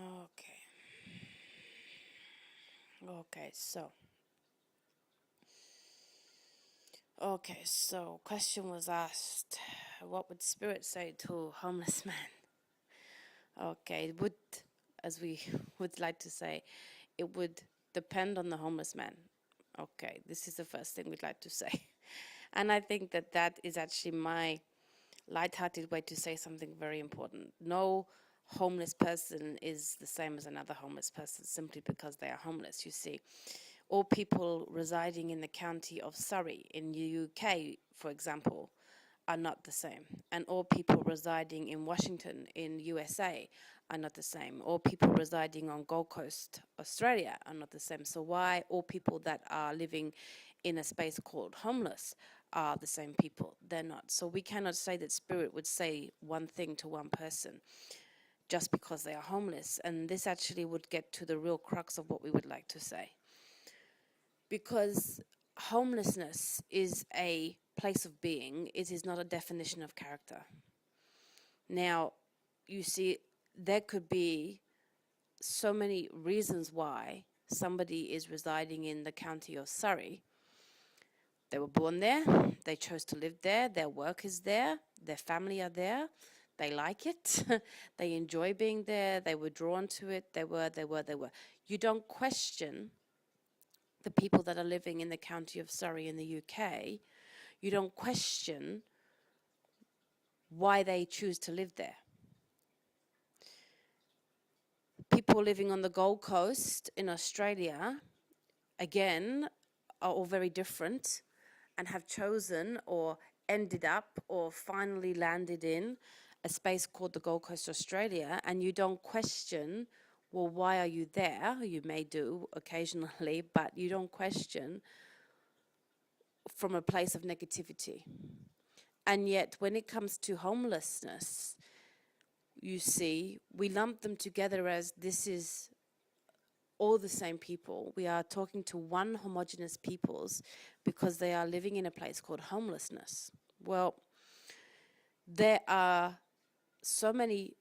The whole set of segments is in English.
Okay. Okay, so. Okay, so question was asked, what would spirit say to a homeless man? Okay, it would, as we would like to say, it would depend on the homeless man. Okay, this is the first thing we'd like to say. And I think that that is actually my light-hearted way to say something very important. No homeless person is the same as another homeless person simply because they are homeless, you see. All people residing in the county of Surrey in the UK, for example, are not the same. And all people residing in Washington in USA are not the same. All people residing on Gold Coast, Australia are not the same. So why all people that are living in a space called homeless are the same people? They're not. So we cannot say that spirit would say one thing to one person just because they are homeless. And this actually would get to the real crux of what we would like to say. Because homelessness is a place of being, it is not a definition of character. Now, you see, there could be so many reasons why somebody is residing in the county of Surrey. They were born there, they chose to live there, their work is there, their family are there, they like it, they enjoy being there, they were drawn to it, they were. You don't question the people that are living in the county of Surrey in the UK, you don't question why they choose to live there. People living on the Gold Coast in Australia, again, are all very different and have chosen or ended up or finally landed in a space called the Gold Coast, Australia, and you don't question, well, why are you there? You may do occasionally, but you don't question from a place of negativity. And yet, when it comes to homelessness, you see, we lump them together as this is all the same people. We are talking to one homogenous peoples because they are living in a place called homelessness. Well, there are so many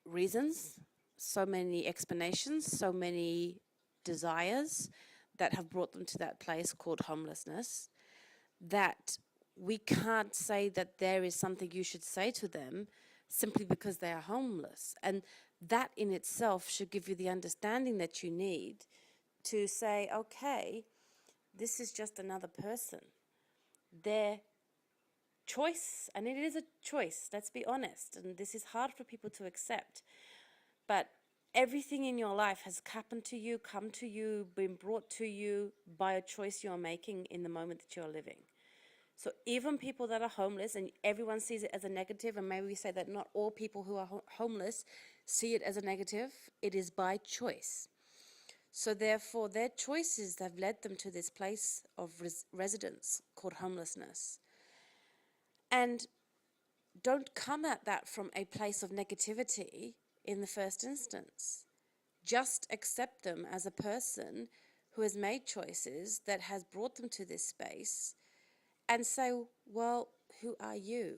reasons, so many explanations, so many desires that have brought them to that place called homelessness that we can't say that there is something you should say to them simply because they are homeless. And that in itself should give you the understanding that you need to say, okay, this is just another person. Their choice, and it is a choice, let's be honest, and this is hard for people to accept, but everything in your life has happened to you, come to you, been brought to you by a choice you're making in the moment that you're living. So even people that are homeless, and everyone sees it as a negative, and maybe we say that not all people who are homeless see it as a negative, it is by choice. So therefore, their choices have led them to this place of residence called homelessness. And don't come at that from a place of negativity in the first instance. Just accept them as a person who has made choices that has brought them to this space, and say, well, who are you?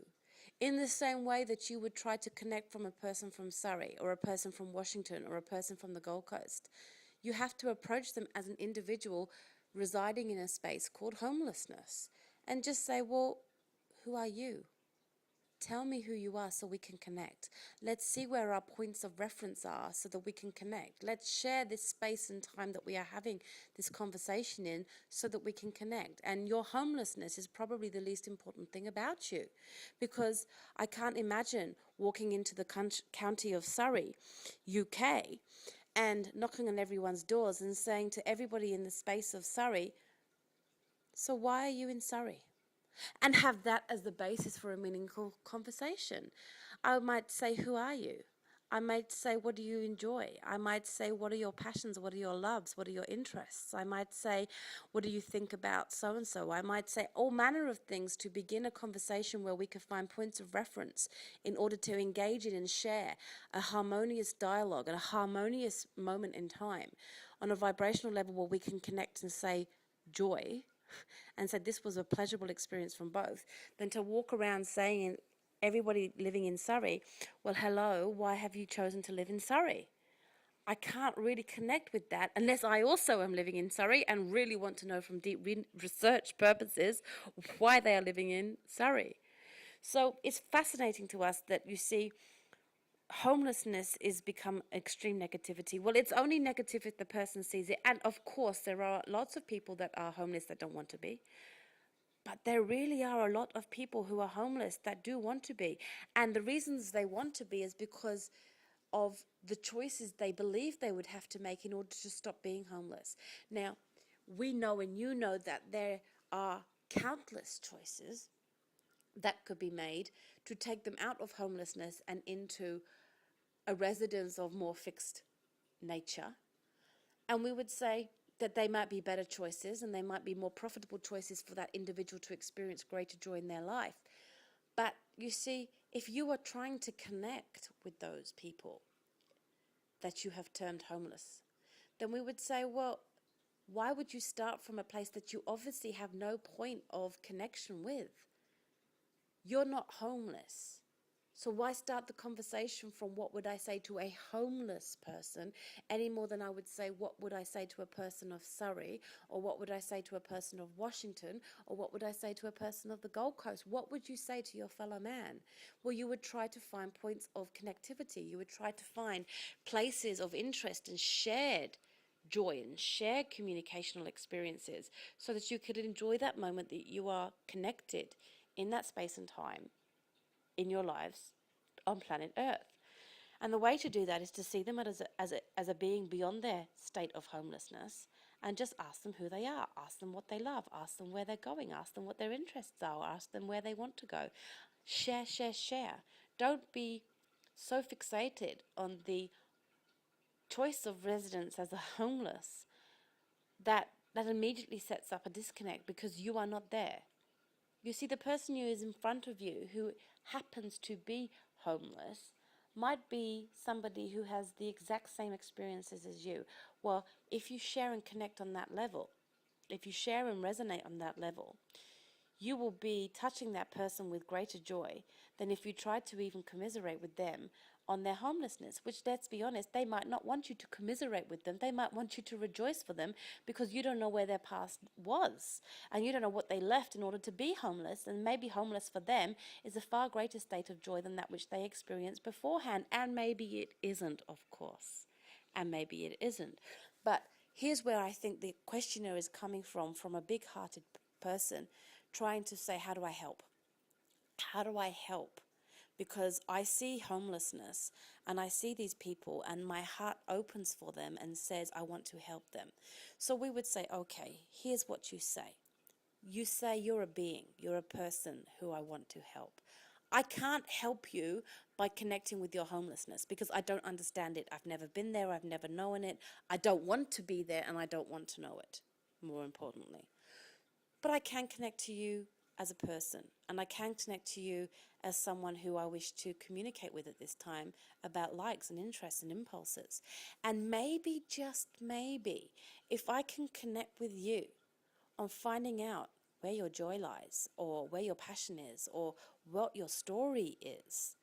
In the same way that you would try to connect from a person from Surrey or a person from Washington or a person from the Gold Coast, you have to approach them as an individual residing in a space called homelessness and just say, well, who are you? Tell me who you are so we can connect. Let's see where our points of reference are so that we can connect. Let's share this space and time that we are having this conversation in so that we can connect. And your homelessness is probably the least important thing about you, because I can't imagine walking into the county of Surrey, UK, and knocking on everyone's doors and saying to everybody in the space of Surrey, so why are you in Surrey? And have that as the basis for a meaningful conversation. I might say, who are you? I might say, what do you enjoy? I might say, what are your passions? What are your loves? What are your interests? I might say, what do you think about so-and-so? I might say all manner of things to begin a conversation where we can find points of reference in order to engage in and share a harmonious dialogue and a harmonious moment in time on a vibrational level where we can connect and say joy, and said this was a pleasurable experience from both, than to walk around saying, everybody living in Surrey, well, hello, why have you chosen to live in Surrey? I can't really connect with that unless I also am living in Surrey and really want to know from deep research purposes why they are living in Surrey. So it's fascinating to us that you see homelessness is become extreme negativity. Well, it's only negative if the person sees it. And of course, there are lots of people that are homeless that don't want to be. But there really are a lot of people who are homeless that do want to be. And the reasons they want to be is because of the choices they believe they would have to make in order to stop being homeless. Now, we know and you know that there are countless choices that could be made to take them out of homelessness and into a residence of more fixed nature. And we would say that they might be better choices and they might be more profitable choices for that individual to experience greater joy in their life. But you see, if you are trying to connect with those people that you have termed homeless, then we would say, well, why would you start from a place that you obviously have no point of connection with? You're not homeless. So why start the conversation from what would I say to a homeless person any more than I would say what would I say to a person of Surrey, or what would I say to a person of Washington, or what would I say to a person of the Gold Coast? What would you say to your fellow man? Well, you would try to find points of connectivity. You would try to find places of interest and shared joy and shared communicational experiences so that you could enjoy that moment that you are connected in that space and time in your lives on planet Earth. And the way to do that is to see them as a being beyond their state of homelessness and just ask them who they are, ask them what they love, ask them where they're going, ask them what their interests are, ask them where they want to go. Share, share, share. Don't be so fixated on the choice of residence as a homeless that immediately sets up a disconnect because you are not there. You see, the person who is in front of you who happens to be homeless might be somebody who has the exact same experiences as you. Well, if you share and connect on that level, if you share and resonate on that level, you will be touching that person with greater joy than if you tried to even commiserate with them on their homelessness, which, let's be honest, they might not want you to commiserate with them. They might want you to rejoice for them because you don't know where their past was and you don't know what they left in order to be homeless. And maybe homeless for them is a far greater state of joy than that which they experienced beforehand. And maybe it isn't, of course. And maybe it isn't. But here's where I think the questioner is coming from a big-hearted person trying to say, how do I help? How do I help? Because I see homelessness and I see these people and my heart opens for them and says, I want to help them. So we would say, okay, here's what you say. You say you're a being, you're a person who I want to help. I can't help you by connecting with your homelessness because I don't understand it. I've never been there, I've never known it. I don't want to be there and I don't want to know it, more importantly. But I can connect to you as a person, and I can connect to you as someone who I wish to communicate with at this time about likes and interests and impulses. And maybe, just maybe, if I can connect with you on finding out where your joy lies, or where your passion is, or what your story is,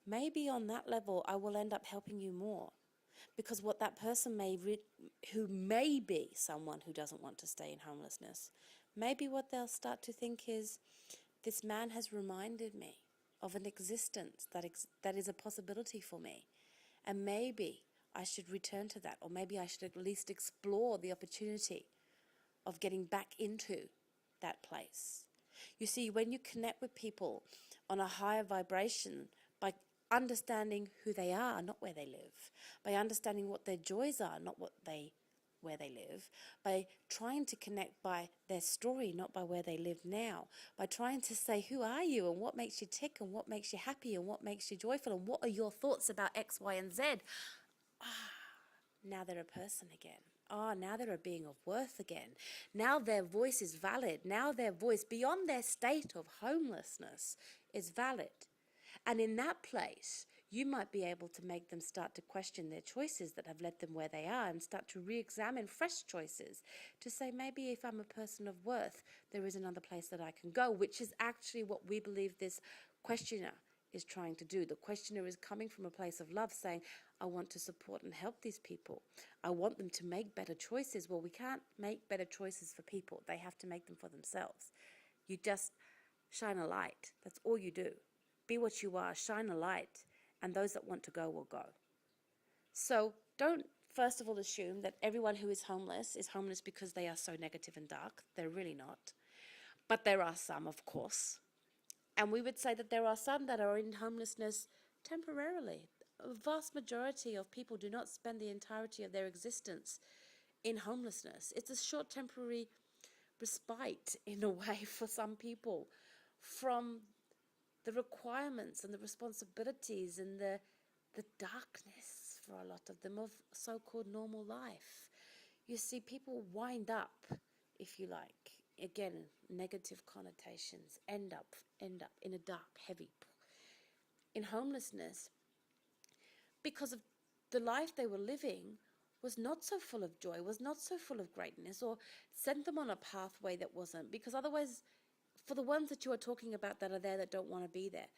maybe on that level I will end up helping you more. Because what that person who may be someone who doesn't want to stay in homelessness, maybe what they'll start to think is, this man has reminded me of an existence that is a possibility for me. And maybe I should return to that, or maybe I should at least explore the opportunity of getting back into that place. You see, when you connect with people on a higher vibration by understanding who they are, not where they live, by understanding what their joys are, not where they live, by trying to connect by their story, not by where they live now, by trying to say, who are you and what makes you tick and what makes you happy and what makes you joyful and what are your thoughts about X, Y, and Z? Now they're a person again. Now they're a being of worth again. Now their voice is valid. Now their voice, beyond their state of homelessness, is valid. And in that place, you might be able to make them start to question their choices that have led them where they are and start to re-examine fresh choices to say, maybe if I'm a person of worth, there is another place that I can go, which is actually what we believe this questioner is trying to do. The questioner is coming from a place of love, saying, I want to support and help these people. I want them to make better choices. Well, we can't make better choices for people. They have to make them for themselves. You just shine a light. That's all you do. Be what you are, shine a light, and those that want to go will go. So don't first of all assume that everyone who is homeless because they are so negative and dark. They're really not. But there are some, of course. And we would say that there are some that are in homelessness temporarily. A vast majority of people do not spend the entirety of their existence in homelessness. It's a short temporary respite, in a way, for some people from the requirements and the responsibilities and the darkness for a lot of them of so-called normal life. You see, people wind up, if you like, again, negative connotations, end up in a dark, heavy, in homelessness, because of the life they were living was not so full of joy, was not so full of greatness, or sent them on a pathway that wasn't. Because otherwise, for the ones that you are talking about that are there that don't want to be there,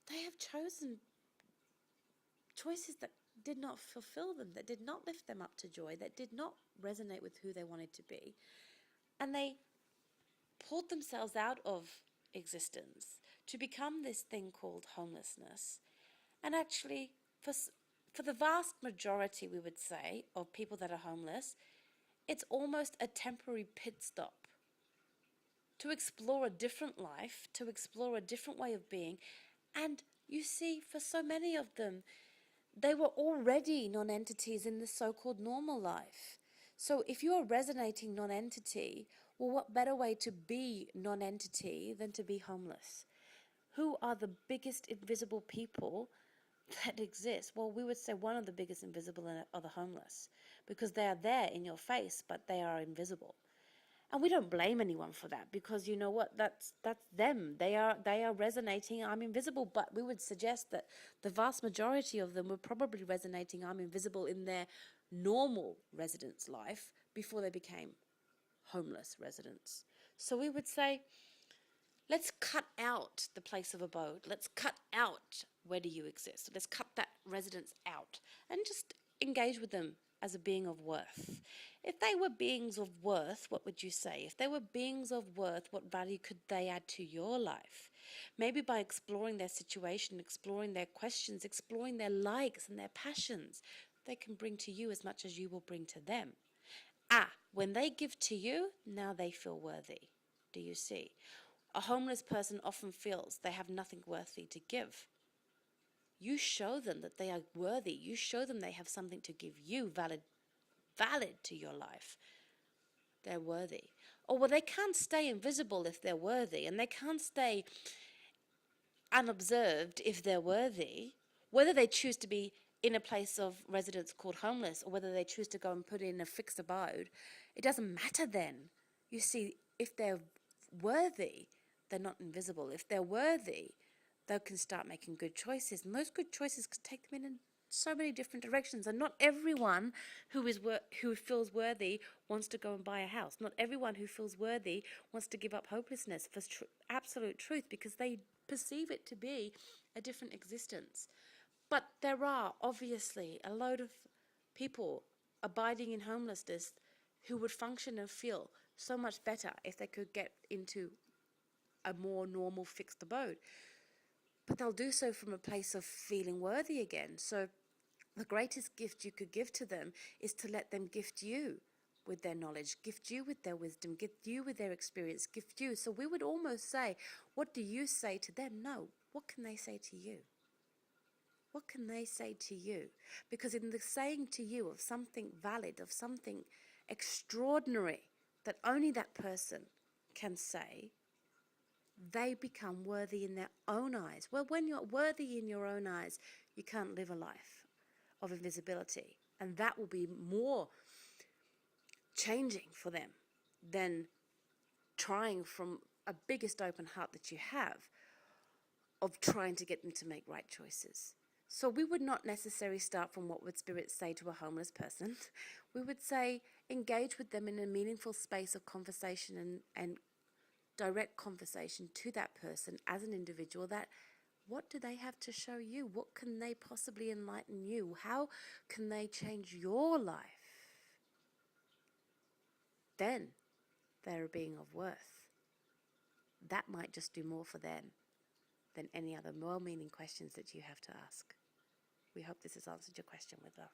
they have chosen choices that did not fulfill them, that did not lift them up to joy, that did not resonate with who they wanted to be. And they pulled themselves out of existence to become this thing called homelessness. And actually, for the vast majority, we would say, of people that are homeless, it's almost a temporary pit stop to explore a different life, to explore a different way of being. And you see, for so many of them, they were already non-entities in the so-called normal life. So if you're a resonating non-entity, well, what better way to be non-entity than to be homeless? Who are the biggest invisible people that exist? Well, we would say one of the biggest invisible are the homeless, because they are there in your face, but they are invisible. And we don't blame anyone for that, because you know what, that's them. They are resonating, I'm invisible. But we would suggest that the vast majority of them were probably resonating, I'm invisible, in their normal residence life before they became homeless residents. So we would say, let's cut out the place of abode. Let's cut out where do you exist. Let's cut that residence out and just engage with them as a being of worth. If they were beings of worth, what would you say? If they were beings of worth, what value could they add to your life? Maybe by exploring their situation, exploring their questions, exploring their likes and their passions, they can bring to you as much as you will bring to them. When they give to you, now they feel worthy. Do you see? A homeless person often feels they have nothing worthy to give. You show them that they are worthy. You show them they have something to give you, valid to your life. They're worthy. Or well, they can't stay invisible if they're worthy, and they can't stay unobserved if they're worthy. Whether they choose to be in a place of residence called homeless, or whether they choose to go and put in a fixed abode, it doesn't matter then. You see, if they're worthy, they're not invisible. If they're worthy, they can start making good choices. And those good choices can take them in so many different directions. And not everyone who feels worthy wants to go and buy a house. Not everyone who feels worthy wants to give up hopelessness for absolute truth, because they perceive it to be a different existence. But there are obviously a load of people abiding in homelessness who would function and feel so much better if they could get into a more normal fixed abode. But they'll do so from a place of feeling worthy again. So the greatest gift you could give to them is to let them gift you with their knowledge, gift you with their wisdom, gift you with their experience, gift you. So we would almost say, what do you say to them? No, what can they say to you? What can they say to you? Because in the saying to you of something valid, of something extraordinary that only that person can say, they become worthy in their own eyes. Well, when you're worthy in your own eyes, you can't live a life of invisibility. And that will be more changing for them than trying from a biggest open heart that you have of trying to get them to make right choices. So we would not necessarily start from what would Spirit say to a homeless person. We would say engage with them in a meaningful space of conversation and direct conversation to that person as an individual that What do they have to show you? What can they possibly enlighten you? How can they change your life? Then they're a being of worth. That might just do more for them than any other well-meaning questions that you have to ask. We hope this has answered your question with love.